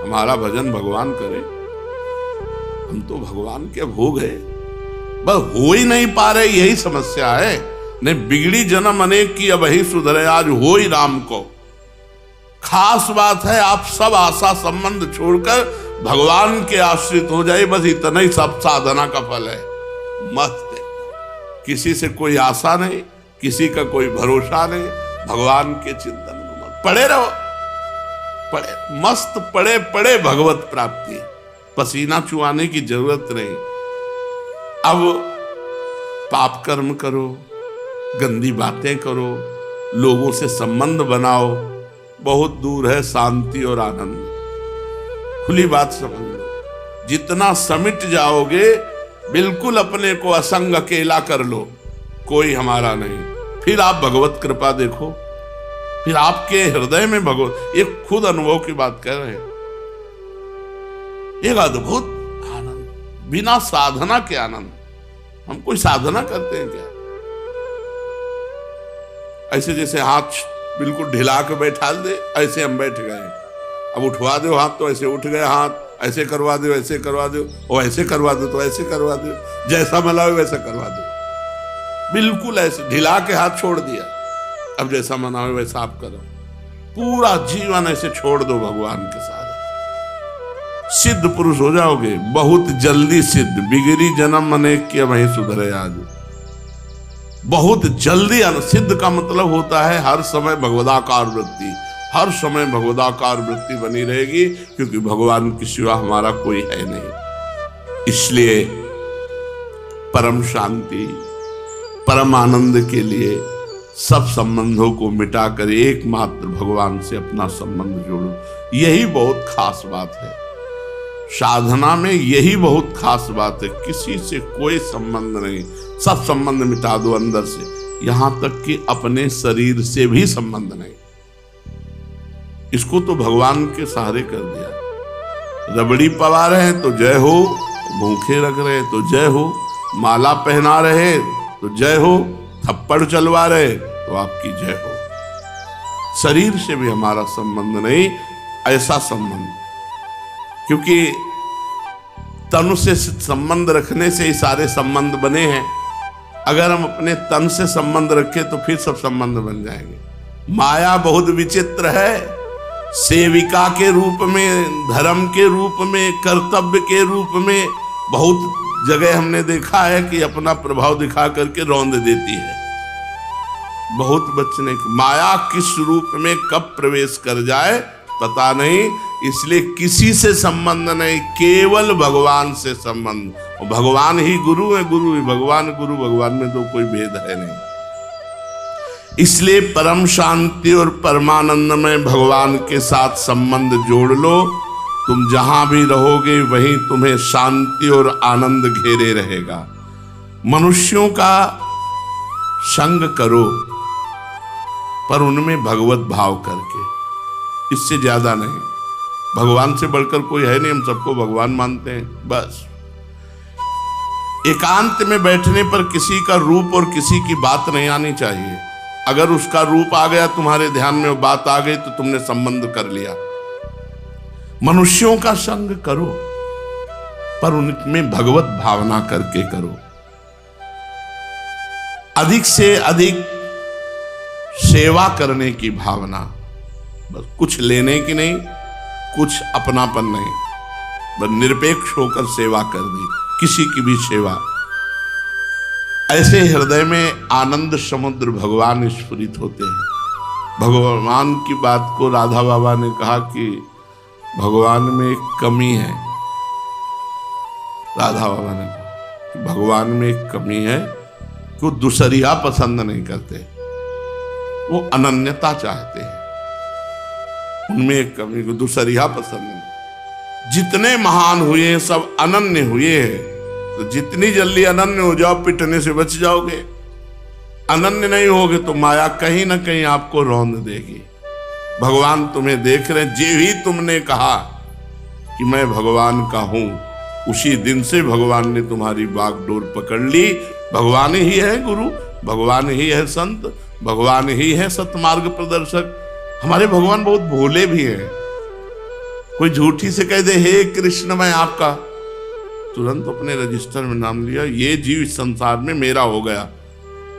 हमारा भजन भगवान करे। हम तो भगवान के भोग है, बस हो ही नहीं पा रहे, यही समस्या है। नहीं बिगड़ी जन्म अनेक की अब ही सुधरे, आज हो ही राम को। खास बात है आप सब आशा संबंध छोड़कर भगवान के आश्रित हो जाए, बस इतना ही सब साधना का फल है। मस्त है, किसी से कोई आशा नहीं, किसी का कोई भरोसा नहीं, भगवान के चिंतन में पड़े रहो, पड़े मस्त पड़े पड़े भगवत प्राप्ति, पसीना चुआने की जरूरत नहीं। अब पाप कर्म करो, गंदी बातें करो, लोगों से संबंध बनाओ, बहुत दूर है शांति और आनंद। खुली बात समझ लो, जितना समिट जाओगे, बिल्कुल अपने को असंग अकेला कर लो, कोई हमारा नहीं, फिर आप भगवत कृपा देखो, फिर आपके हृदय में भगवत, ये खुद अनुभव की बात कह रहे हैं। एक अद्भुत आनंद, बिना साधना के आनंद। हम कोई साधना करते हैं क्या? ऐसे जैसे हाथ बिल्कुल ढिला के बैठा दे, ऐसे हम बैठ गए। अब उठवा दो हाथ तो ऐसे उठ गए हाथ, ऐसे करवा दो ऐसे करवा दो, और ऐसे करवा दो तो ऐसे करवा दो, जैसा मनाओ वैसा करवा दो। बिल्कुल ऐसे ढिला के हाथ छोड़ दिया, अब जैसा मनाओ वैसा आप करो। पूरा जीवन ऐसे छोड़ दो भगवान के साथ, सिद्ध पुरुष हो जाओगे बहुत जल्दी। सिद्ध बिगड़ी जन्म अनेक की वहीं सुधरे आज, बहुत जल्दी। सिद्ध का मतलब होता है हर समय भगवदाकार वृत्ति, हर समय भगवदाकार वृत्ति बनी रहेगी, क्योंकि भगवान के सिवा हमारा कोई है नहीं। इसलिए परम शांति, परम आनंद के लिए सब संबंधों को मिटाकर एकमात्र भगवान से अपना संबंध जोड़ो। यही बहुत खास बात है साधना में, यही बहुत खास बात है। किसी से कोई संबंध नहीं, सब संबंध मिटा दो अंदर से, यहां तक कि अपने शरीर से भी संबंध नहीं। इसको तो भगवान के सहारे कर दिया। रबड़ी पवा रहे हैं तो जय हो, भूखे रख रहे हैं तो जय हो, माला पहना रहे तो जय हो, थप्पड़ चलवा रहे तो आपकी जय हो। शरीर से भी हमारा संबंध नहीं, ऐसा संबंध, क्योंकि तनु से संबंध रखने से ही सारे संबंध बने हैं। अगर हम अपने तन से संबंध रखें तो फिर सब संबंध बन जाएंगे। माया बहुत विचित्र है, सेविका के रूप में, धर्म के रूप में, कर्तव्य के रूप में बहुत जगह हमने देखा है कि अपना प्रभाव दिखा करके रौंद देती है। बहुत बचने की, माया किस रूप में कब प्रवेश कर जाए पता नहीं, इसलिए किसी से संबंध नहीं, केवल भगवान से संबंध। और भगवान ही गुरु है, गुरु ही भगवान, गुरु भगवान में तो कोई भेद है नहीं। इसलिए परम शांति और परमानंद में भगवान के साथ संबंध जोड़ लो, तुम जहां भी रहोगे वहीं तुम्हें शांति और आनंद घेरे रहेगा। मनुष्यों का संग करो, पर उनमें भगवत भाव करके, इससे ज्यादा नहीं। भगवान से बढ़कर कोई है नहीं, हम सबको भगवान मानते हैं बस। एकांत में बैठने पर किसी का रूप और किसी की बात नहीं आनी चाहिए। अगर उसका रूप आ गया तुम्हारे ध्यान में, बात आ गई, तो तुमने संबंध कर लिया। मनुष्यों का संग करो, पर उनमें भगवत भावना करके करो। अधिक से अधिक सेवा करने की भावना, बस कुछ लेने की नहीं, कुछ अपनापन नहीं, बस निरपेक्ष होकर सेवा कर दी, किसी की भी सेवा। ऐसे हृदय में आनंद समुद्र भगवान स्फुरित होते हैं। भगवान की बात को राधा बाबा ने कहा कि भगवान में एक कमी है। राधा बाबा ने कहा कि भगवान में एक कमी है कि वो दूसरिया पसंद नहीं करते, वो अनन्यता चाहते हैं। उनमें एक कमी को दूसरिया पसंद नहीं। जितने महान हुए हैं सब अनन्य हुए हैं, तो जितनी जल्दी अनन्य हो जाओ पिटने से बच जाओगे। अनन्य नहीं होगे तो माया कहीं ना कहीं आपको रौंद देगी। भगवान तुम्हें देख रहे हैं। जे भी तुमने कहा कि मैं भगवान का हूं, उसी दिन से भगवान ने तुम्हारी बागडोर पकड़ ली। भगवान ही है गुरु, भगवान ही है संत, भगवान ही है सतमार्ग प्रदर्शक। हमारे भगवान बहुत भोले भी हैं। कोई झूठी से कह दे हे कृष्ण मैं आपका, तुरंत अपने रजिस्टर में नाम लिया, ये जीव इस संसार में मेरा हो गया।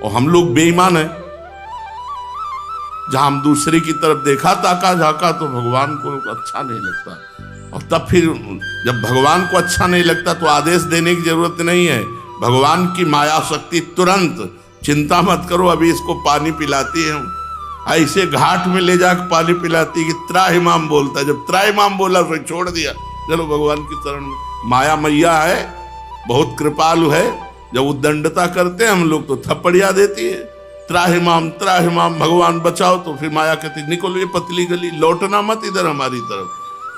और हम लोग बेईमान है, जहां हम दूसरे की तरफ देखा ताका झाका तो भगवान को अच्छा नहीं लगता। और तब फिर जब भगवान को अच्छा नहीं लगता तो आदेश देने की जरूरत नहीं है, भगवान की माया शक्ति तुरंत चिंता मत करो अभी इसको पानी पिलाती है, ऐसे घाट में ले जाकर पानी पिलाती कि त्राहिमाम बोलता है। जब त्राहिमाम बोला फिर छोड़ दिया, चलो भगवान की शरण में। माया मैया है, बहुत कृपालु है, जब उद्दंडता करते हैं हम लोग तो थप्पड़िया देती है, त्राहिमाम त्राहिमाम भगवान बचाओ, तो फिर माया कहती निकलो ये पतली गली, लौटना मत इधर हमारी तरफ,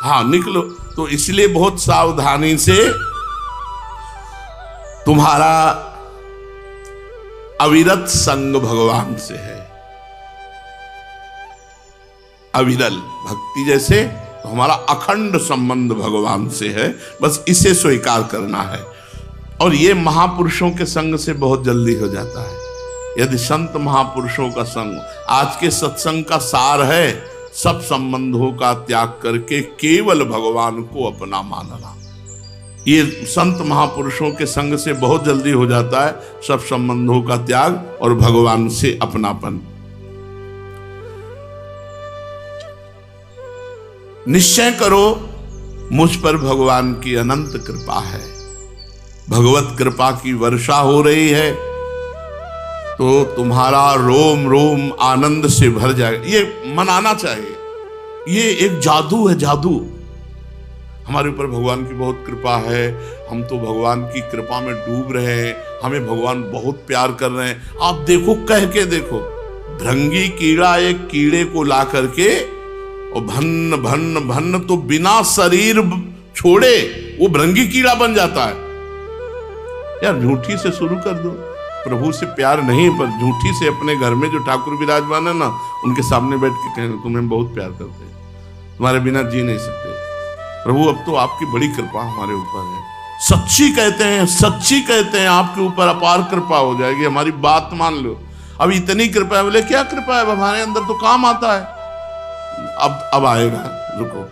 हाँ निकलो। तो इसलिए बहुत सावधानी से तुम्हारा अविरत संग भगवान से है, अविरल भक्ति जैसे, तो हमारा अखंड संबंध भगवान से है, बस इसे स्वीकार करना है। और ये महापुरुषों के संग से बहुत जल्दी हो जाता है। यदि संत महापुरुषों का संग, आज के सत्संग का सार है, सब संबंधों का त्याग करके केवल भगवान को अपना मानना। ये संत महापुरुषों के संग से बहुत जल्दी हो जाता है, सब संबंधों का त्याग और भगवान से अपनापन। निश्चय करो मुझ पर भगवान की अनंत कृपा है, भगवत कृपा की वर्षा हो रही है, तो तुम्हारा रोम रोम आनंद से भर जाएगा। ये मनाना चाहिए, ये एक जादू है, जादू। हमारे ऊपर भगवान की बहुत कृपा है, हम तो भगवान की कृपा में डूब रहे हैं, हमें भगवान बहुत प्यार कर रहे हैं। आप देखो, कह के देखो, भृंगी कीड़ा एक कीड़े को ला करके और भन्न भन्न भन्न तो बिना शरीर छोड़े वो भृंगी कीड़ा बन जाता है। यार झूठी से शुरू कर दो, प्रभु से प्यार नहीं, पर झूठी से अपने घर में जो ठाकुर विराजमान है ना, उनके सामने बैठ के कहना तुम्हें बहुत प्यार करते हैं, तुम्हारे बिना जी नहीं सकते प्रभु, अब तो आपकी बड़ी कृपा हमारे ऊपर है। सच्ची कहते हैं, सच्ची कहते हैं, आपके ऊपर अपार कृपा हो जाएगी, हमारी बात मान लो। अब इतनी कृपा है, बोले क्या कृपा है, हमारे अंदर तो काम आता है। अब आएगा, रुको,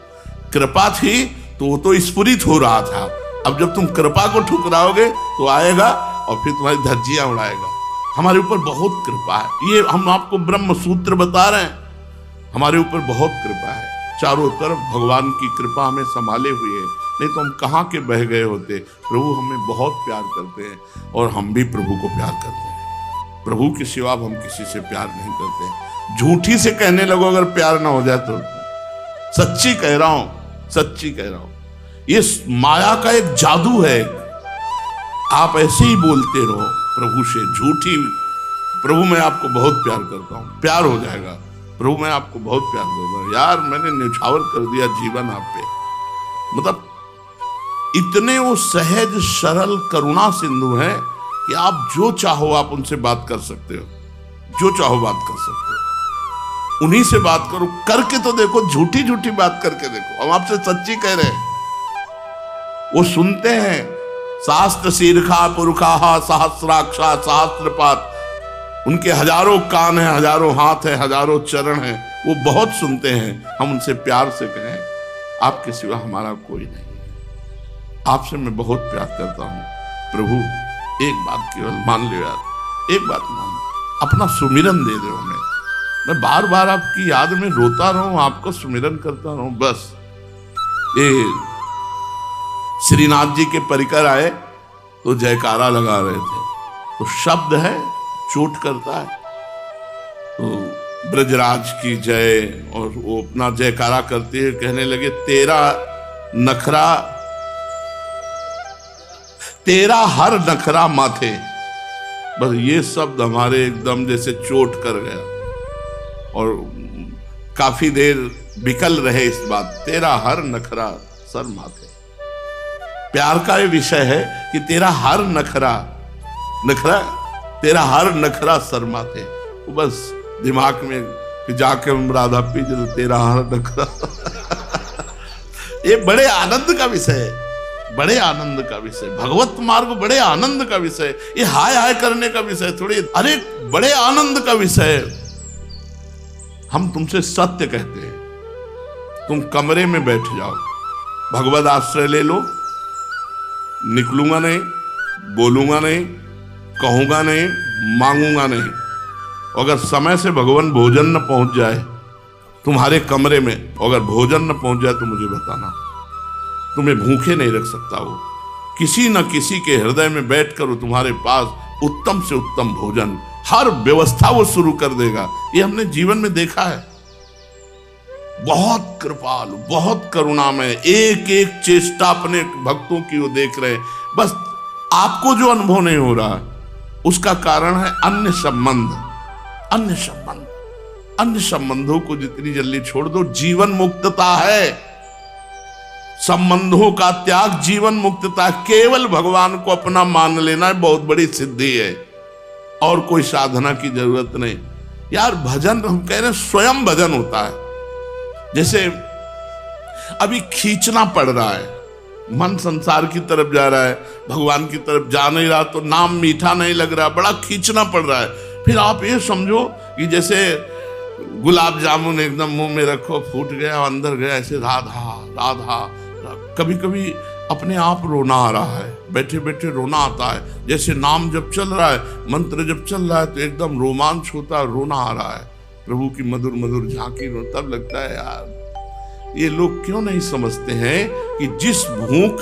कृपा थी तो वो तो स्फुरित हो रहा था, अब जब तुम कृपा को ठुकराओगे तो आएगा और फिर तुम्हारी धज्जियां उड़ाएगा। हमारे ऊपर बहुत कृपा है, ये हम आपको ब्रह्म सूत्र बता रहे हैं, हमारे ऊपर बहुत कृपा है, चारों तरफ भगवान की कृपा हमें संभाले हुए है, नहीं तो हम कहाँ के बह गए होते। प्रभु हमें बहुत प्यार करते हैं और हम भी प्रभु को प्यार करते हैं, प्रभु के सिवा हम किसी से प्यार नहीं करते। झूठी से कहने लगो अगर प्यार ना हो जाए तो, सच्ची कह रहा हूं, सच्ची कह रहा हूं, ये माया का एक जादू है। आप ऐसे ही बोलते रहो प्रभु से, झूठी, प्रभु मैं आपको बहुत प्यार करता हूं, प्यार हो जाएगा, प्रभु मैं आपको बहुत प्यार करता हूं, यार मैंने न्यौछावर कर दिया जीवन आप पे। मतलब इतने वो सहज सरल करुणा सिंधु हैं कि आप जो चाहो आप उनसे बात कर सकते हो, जो चाहो बात कर सकते हो, उन्हीं से बात करो, करके तो देखो, झूठी झूठी बात करके देखो, हम आपसे सच्ची कह रहे हैं, वो सुनते हैं। शास्त्र शीर्षा पुरुषा सहस्राक्षा सहस्त्रपात, उनके हजारों कान हैं, हजारों हाथ हैं, हजारों चरण हैं, वो बहुत सुनते हैं। हम उनसे प्यार से कहें आपके सिवा हमारा कोई नहीं है, आपसे मैं बहुत प्यार करता हूं प्रभु, एक बात केवल मान लो यार, एक बात मान लो, अपना सुमिरन दे दो हमें, मैं बार बार आपकी याद में रोता रहूं, आपको सुमिरन करता रहूं, बस। ये श्रीनाथ जी के परिकर आए तो जयकारा लगा रहे थे, तो शब्द है चोट करता है, तो ब्रजराज की जय, और वो अपना जयकारा करते हुए कहने लगे तेरा नखरा, तेरा हर नखरा माथे। बस ये शब्द हमारे एकदम जैसे चोट कर गया और काफी देर विकल रहे इस बात, तेरा हर नखरा सर माथे। प्यार का ये विषय है कि तेरा हर नखरा, नखरा, तेरा हर नखरा सर माथे, बस दिमाग में जाके हम राधा पी जो तेरा हर नखरा ये बड़े आनंद का विषय है, बड़े आनंद का विषय, भगवत मार्ग बड़े आनंद का विषय, ये हाय हाय करने का विषय थोड़ी, अरे बड़े आनंद का विषय। हम तुमसे सत्य कहते हैं, तुम कमरे में बैठ जाओ, भगवद आश्रय ले लो, निकलूंगा नहीं, बोलूंगा नहीं, कहूंगा नहीं, मांगूंगा नहीं। अगर समय से भगवान भोजन न पहुंच जाए तुम्हारे कमरे में, अगर भोजन न पहुंच जाए तो मुझे बताना, तुम्हें भूखे नहीं रख सकता वो। किसी न किसी के हृदय में बैठकर वो तुम्हारे पास उत्तम से उत्तम भोजन, हर व्यवस्था वो शुरू कर देगा। ये हमने जीवन में देखा है। बहुत कृपालु, बहुत करुणामय, एक एक चेष्टा अपने भक्तों की वो देख रहे हैं। बस आपको जो अनुभव नहीं हो रहा उसका कारण है अन्य संबंध। अन्य संबंध, अन्य संबंधों को जितनी जल्दी छोड़ दो, जीवन मुक्तता है। संबंधों का त्याग जीवन मुक्तता। केवल भगवान को अपना मान लेना बहुत बड़ी सिद्धि है, और कोई साधना की जरूरत नहीं। यार भजन, हम कह रहे हैं स्वयं भजन होता है। जैसे अभी खींचना पड़ रहा है, मन संसार की तरफ जा रहा है, भगवान की तरफ जा नहीं रहा, तो नाम मीठा नहीं लग रहा, बड़ा खींचना पड़ रहा है। फिर आप ये समझो कि जैसे गुलाब जामुन एकदम मुंह में रखो, फूट गया, अंदर गया, ऐसे राधा राधा। कभी कभी अपने आप रोना आ रहा है, बैठे बैठे रोना आता है। जैसे नाम जब चल रहा है, मंत्र जब चल रहा है, तो एकदम रोमांच होता है, रोना आ रहा है। प्रभु की मधुर मधुर झांकी, तब लगता है यार ये लोग क्यों नहीं समझते हैं कि जिस भूख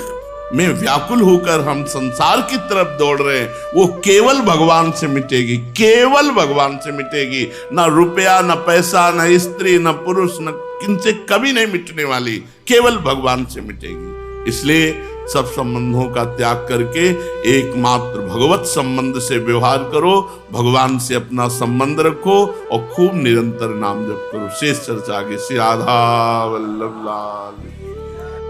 में व्याकुल होकर हम संसार की तरफ दौड़ रहे हैं, वो केवल भगवान से मिटेगी, केवल भगवान से मिटेगी। ना रुपया, ना पैसा, ना स्त्री, ना पुरुष, न किनसे कभी नहीं मिटने वाली, केवल भगवान से मिटेगी। इसलिए सब संबंधों का त्याग करके एकमात्र भगवत संबंध से व्यवहार करो, भगवान से अपना संबंध रखो और खूब निरंतर नाम जप करो। शेष चर्चा आगे। श्री राधा वल्लभ लाल।